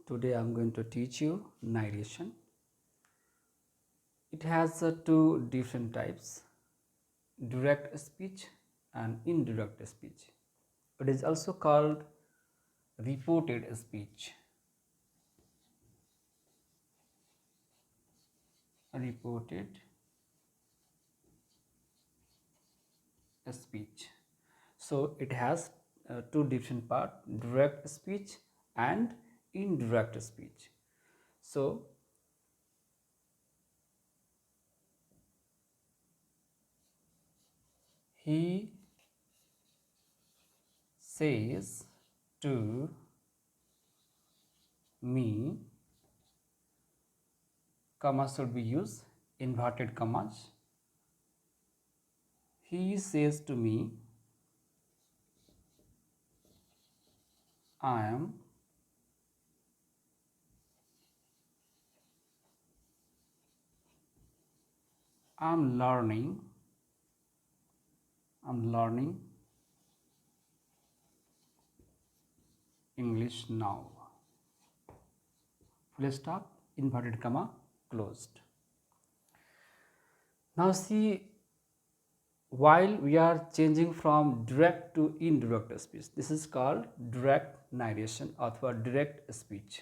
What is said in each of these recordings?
Today I am going to teach you narration. It has two different types, direct speech and indirect speech. It is also called reported speech. Reported speech. So it has two different parts, direct speech and indirect speech. So he says to me, comma should be used, inverted commas. He says to me, I am learning English now. Full stop, inverted comma, closed. Now see, while we are changing from direct to indirect speech, this is called direct narration or direct speech.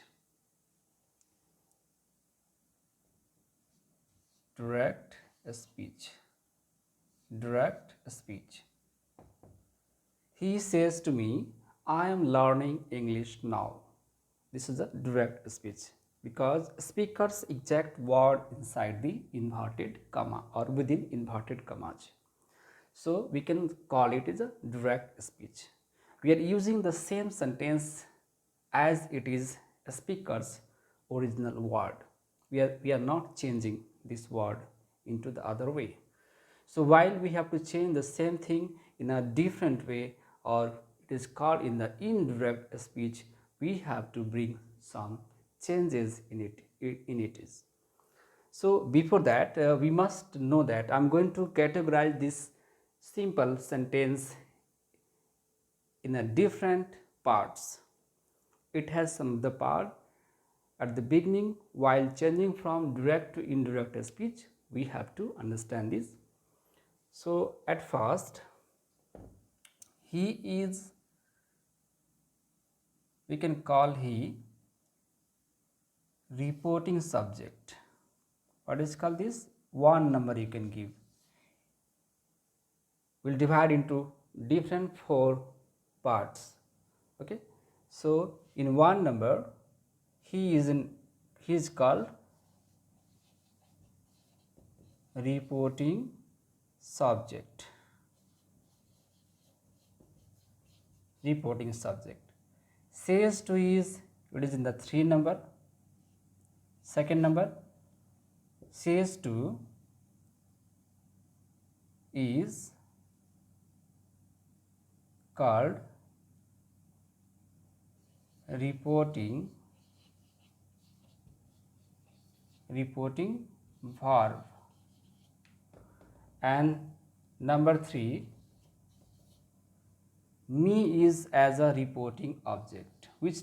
Direct speech. Direct speech. He says to me, I am learning English now. This is a direct speech because speaker's exact word inside the inverted comma or within inverted commas. So we can call it as a direct speech. We are using the same sentence as it is a speaker's original word. We are not changing this word into the other way. So while we have to change the same thing in a different way, or it is called in the indirect speech, we have to bring some changes in it. So before that, we must know that I am going to categorize this simple sentence in a different parts. It has some of the part at the beginning. While changing from direct to indirect speech, we have to understand this. So at first, he is, we can call he reporting subject. What is called this? One number you can give. We'll divide into different 4 parts. Okay, so in one number, he is called reporting subject. Reporting subject. Says to is, it is in the 3 number. Second number, says to is called reporting verb, and number 3, me is as a reporting object. Which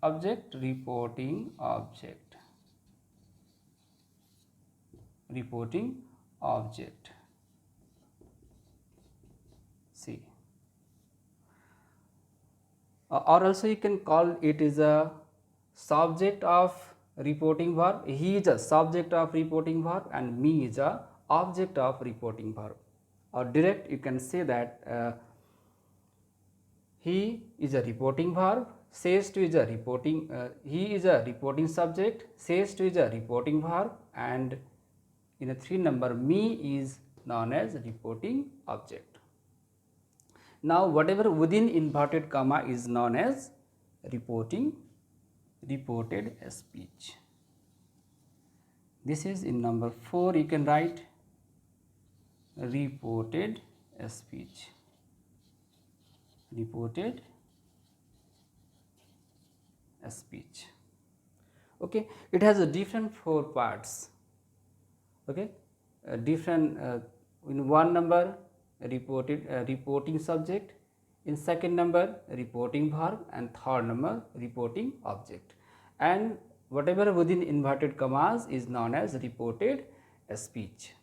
object? Reporting object. Reporting object. See, or also you can call it is a subject of reporting verb. He is a subject of reporting verb and me is a object of reporting verb. Or direct, you can say that he is a reporting verb, says to is a reporting, he is a reporting subject, says to is a reporting verb, and in a 3 number, me is known as reporting object. Now whatever within inverted comma is known as reported speech. This is in number 4, you can write reported speech. Reported speech. Okay, it has a different 4 parts. Okay, different in one number reporting subject, in second number reporting verb, and third number reporting object. and whatever within inverted commas is known as reported speech.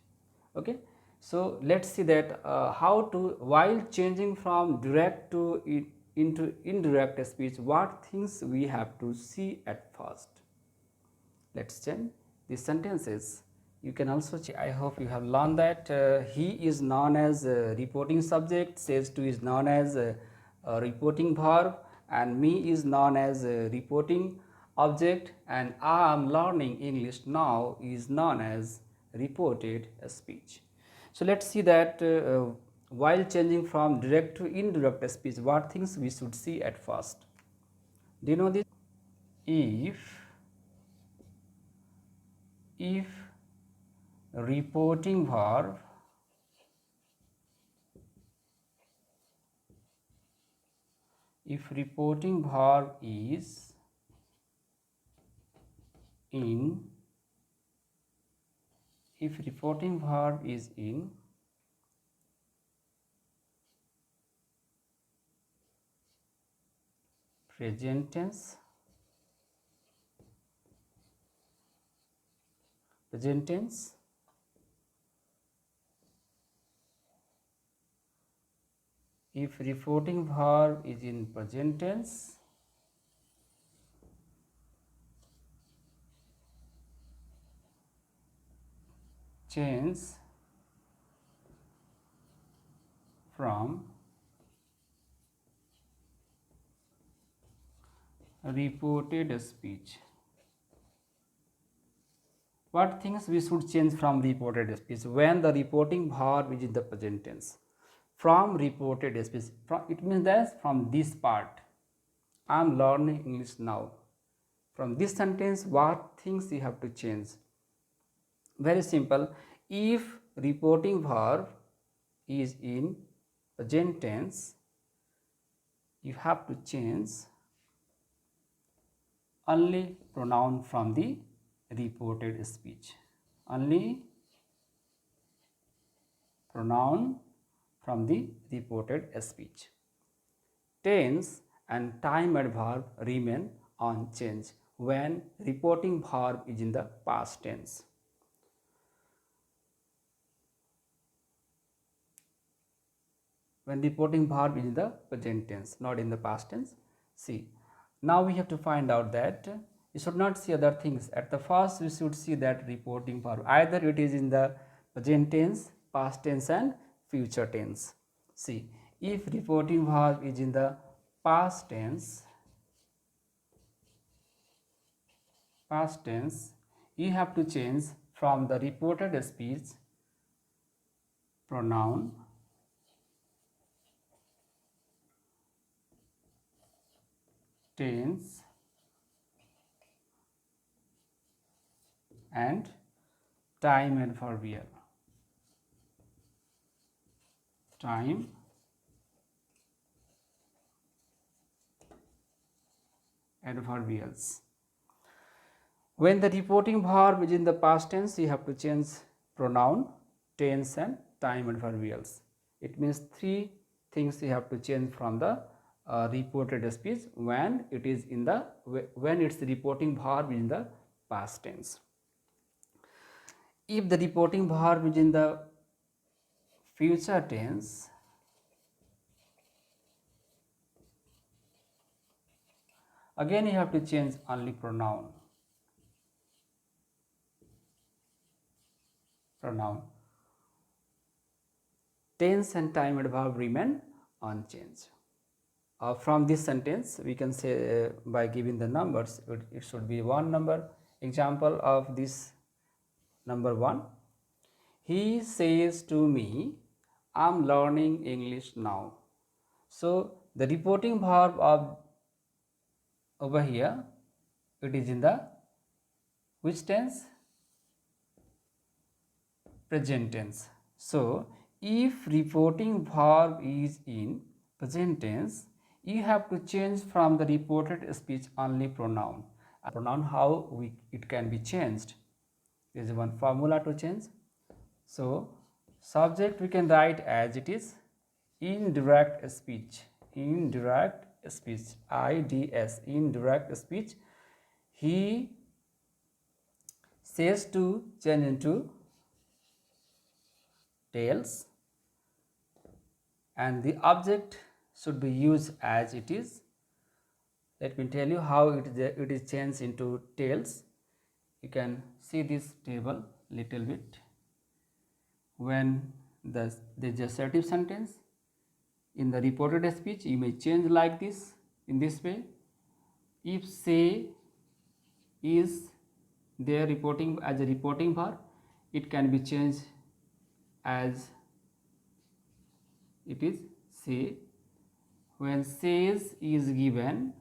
Okay, so let's see that how to, while changing from direct to into indirect speech, what things we have to see at first. Let's change the sentences. You can also check. I hope you have learned that he is known as reporting subject, says to is known as reporting verb, and me is known as reporting object, and I am learning English now is known as reported speech. So let's see that while changing from direct to indirect speech, what things we should see at first. Do you know this? If reporting verb is in, if reporting verb is in present tense, if reporting verb is in present tense, change from reported speech. What things we should change from reported speech when the reporting verb is in the present tense? From reported speech, it means that from this part, I am learning English now. From this sentence, what things you have to change? Very simple. If reporting verb is in present tense, you have to change only pronoun from the reported speech. Only pronoun from the reported speech. Tense and time adverb remain unchanged when reporting verb is in the past tense. When reporting verb is in the present tense, not in the past tense. See, now we have to find out that you should not see other things. At the first, we should see that reporting verb. Either it is in the present tense, past tense, and future tense. See, if reporting verb is in the past tense, you have to change from the reported speech pronoun tense and time adverbial. Time adverbials. When the reporting verb is in the past tense, you have to change pronoun, tense, and time adverbials. It means three things you have to change from the reported speech when it is in the when its reporting verb is in the past tense. If the reporting verb is in the future tense, again you have to change only pronoun. Tense and time adverb remain unchanged. From this sentence, we can say by giving the numbers, it should be one number. Example of this number 1. He says to me, I'm learning English now. So the reporting verb of over here, it is in the which tense? Present tense. So if reporting verb is in present tense, you have to change from the reported speech only pronoun. Pronoun, how it can be changed? There is one formula to change. So subject we can write as it is, indirect speech, IDS, indirect speech. he says to change into tails, and the object should be used as it is. Let me tell you how it is changed into tails. You can see this table little bit. When there's a assertive sentence, in the reported speech you may change like this, in this way. If say is there reporting as a reporting verb, it can be changed as it is say. When says is given,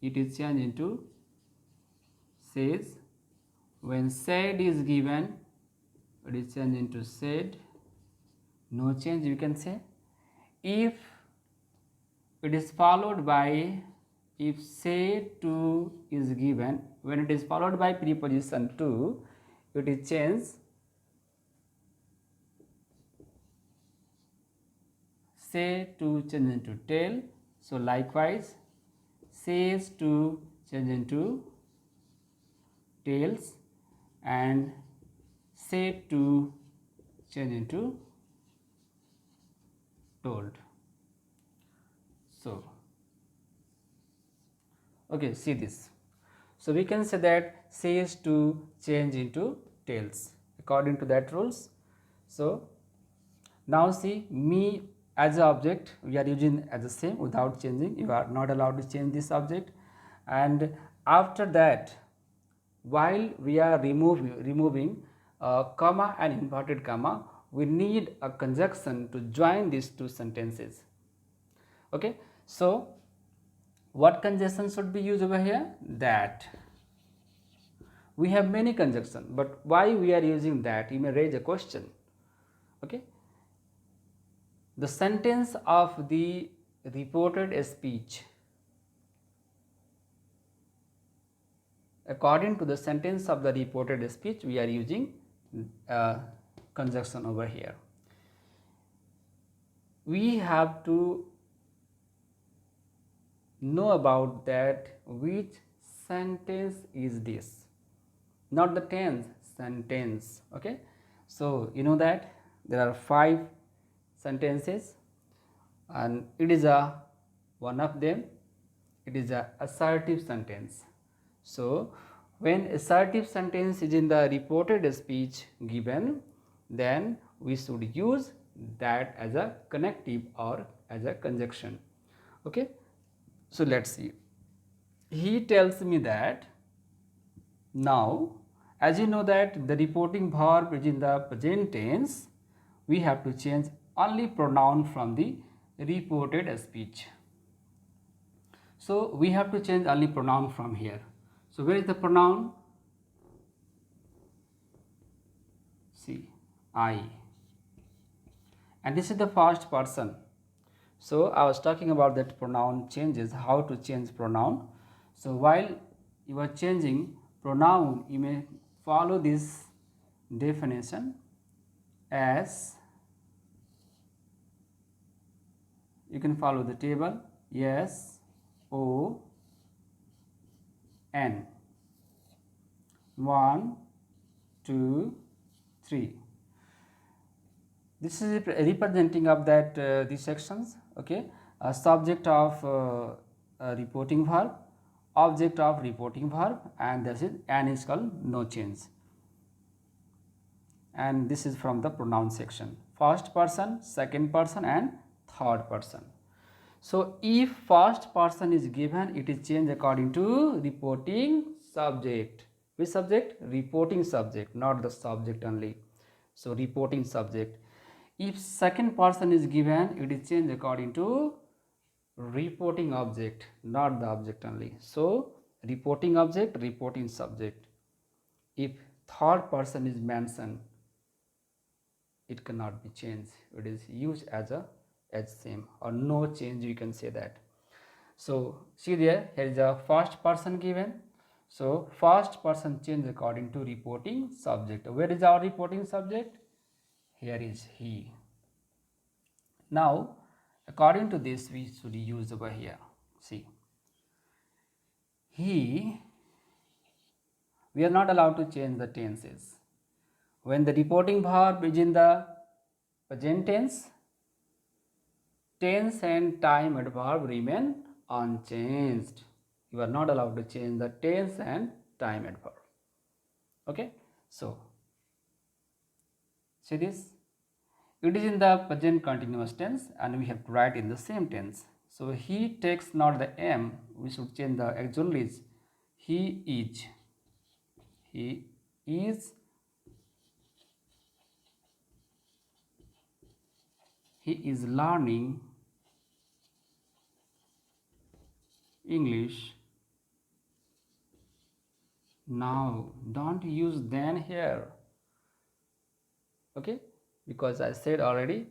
it is changed into says. When said is given, it is changed into said. No change, you can say. If it is followed by, if say to is given, when it is followed by preposition to, it is changed say to change into tell. So likewise, says to change into tails, and said to change into told. So okay, see this. So we can say that says to change into tails according to that rules. So now see, me as an object we are using as the same without changing. You are not allowed to change this object. And after that, while we are removing comma and inverted comma, we need a conjunction to join these two sentences. Okay, so what conjunction should be used over here? That. We have many conjunctions, but why we are using that? You may raise a question. Okay, the sentence of the reported speech, according to the sentence of the reported speech, we are using conjunction over here. We have to know about that which sentence is this, not the tense, sentence. Okay, so you know that there are 5 sentences, and it is a one of them, it is a assertive sentence. So when assertive sentence is in the reported speech given, then we should use that as a connective or as a conjunction. Okay, so let's see. He tells me that. Now as you know that the reporting verb is in the present tense, we have to change only pronoun from the reported speech. So we have to change only pronoun from here. So where is the pronoun? See, I. And this is the first person. So I was talking about that pronoun changes, how to change pronoun. So while you are changing pronoun, you may follow this definition as, you can follow the table, S O N, 1 2 3. This is representing of that these sections. Okay, subject of reporting verb, object of reporting verb, and this is N is called no change. And this is from the pronoun section, first person, second person, and third person. So if first person is given, it is changed according to reporting subject. Which subject? Reporting subject, not the subject only. So reporting subject. If second person is given, it is changed according to reporting object, not the object only. So reporting object, reporting subject. If third person is mentioned, it cannot be changed. It is used as same or no change, you can say that. So see there, here is a first person given. So first person change according to reporting subject. Where is our reporting subject? Here is he. Now according to this we should use over here. See, he we are not allowed to change the tenses. When the reporting verb is in the present tense, tense and time adverb remain unchanged. You are not allowed to change the tense and time adverb. Okay, so see this, it is in the present continuous tense and we have to write in the same tense. So he takes not the am, we should change the actual is he is. He is, he is learning English now. Don't use then here. Okay, because I said already,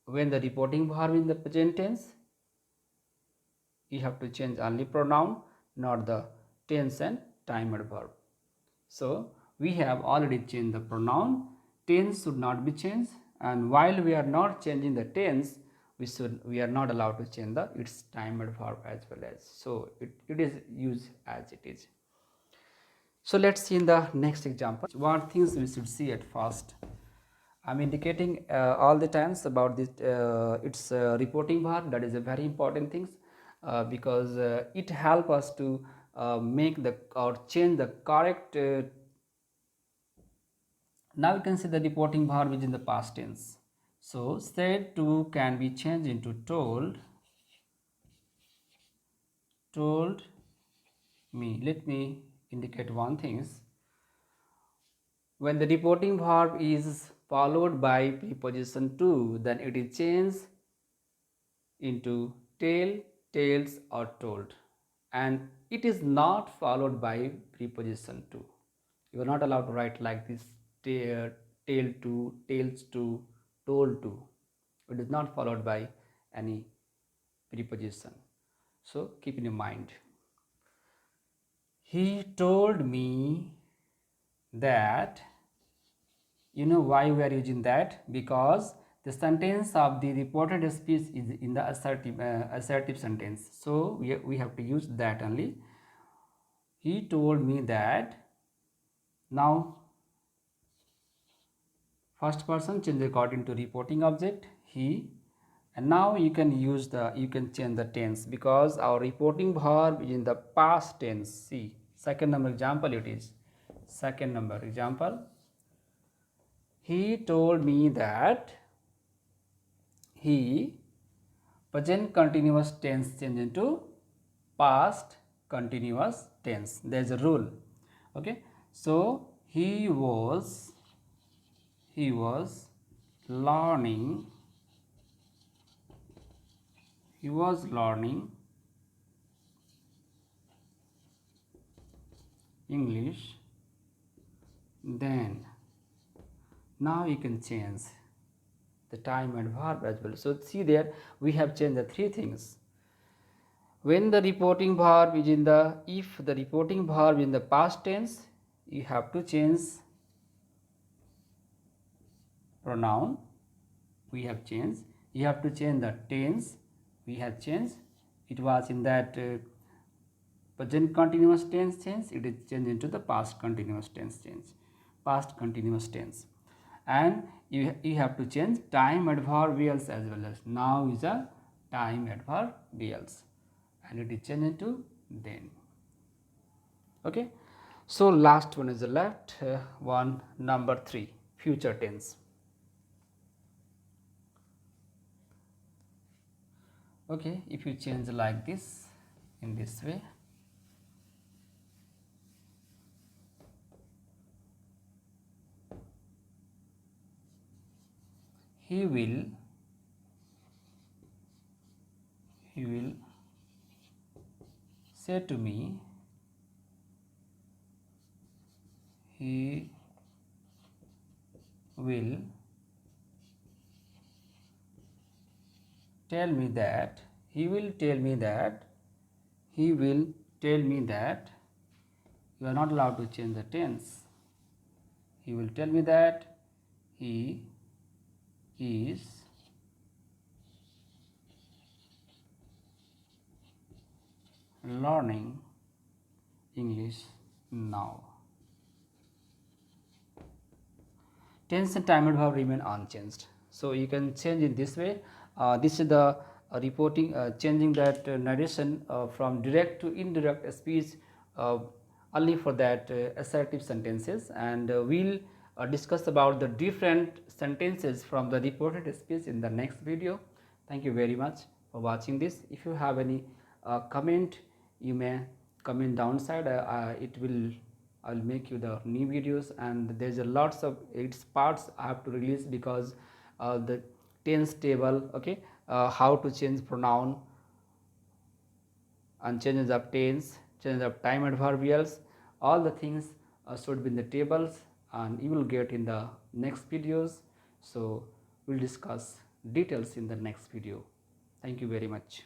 when the reporting verb in the present tense, you have to change only pronoun, not the tense and time adverb. So we have already changed the pronoun, tense should not be changed, and while we are not changing the tense, we are not allowed to change the its time adverb as well as. So it is used as it is. So let's see in the next example what things we should see at first. I'm indicating all the times about this its reporting verb. That is a very important thing because it help us to make the or change the correct. Now you can see the reporting verb is in the past tense. So said to can be changed into told. Told me. Let me indicate one thing. When the reporting verb is followed by preposition to, then it is changed into tell, tells or told, and it is not followed by preposition to. You are not allowed to write like this, tell to, tells to, told to. It is not followed by any preposition. So keep in mind. He told me that. You know why we are using that? Because the sentence of the reported speech is in the assertive sentence. So we have to use that only. He told me that. Now first person change according to reporting object he, and now you can change the tense because our reporting verb is in the past tense. See, second number example it is. Second number example. He told me that. He, present continuous tense change into past continuous tense. There is a rule. Okay, so he was learning. He was learning English then. Now you can change the time and verb as well. So see there we have changed the three things. When the reporting verb is in the, if the reporting verb in the past tense, you have to change pronoun, we have changed. You have to change the tense, we have changed. It was in that present continuous tense change, it is changed into the past continuous tense change. Past continuous tense. And you have to change time adverbials as well as. Now is a time adverbials and it is changed into then. Okay, so last one is the left one, number 3, future tense. Okay, if you change like this, in this way, he will say to me, he will tell me that, he will tell me that, he will tell me that. You are not allowed to change the tense. He will tell me that he is learning English now. Tense and timed verb remain unchanged. So you can change in this way. This is the reporting, changing that narration from direct to indirect speech uh, only for that assertive sentences, and we'll discuss about the different sentences from the reported speech in the next video. Thank you very much for watching this. If you have any comment, you may comment downside. It will, I'll make you the new videos, and there's a lots of its parts I have to release because the tense table, okay, how to change pronoun and changes of tense, changes of time adverbials, all the things should be in the tables, and you will get in the next videos. So we'll discuss details in the next video. Thank you very much.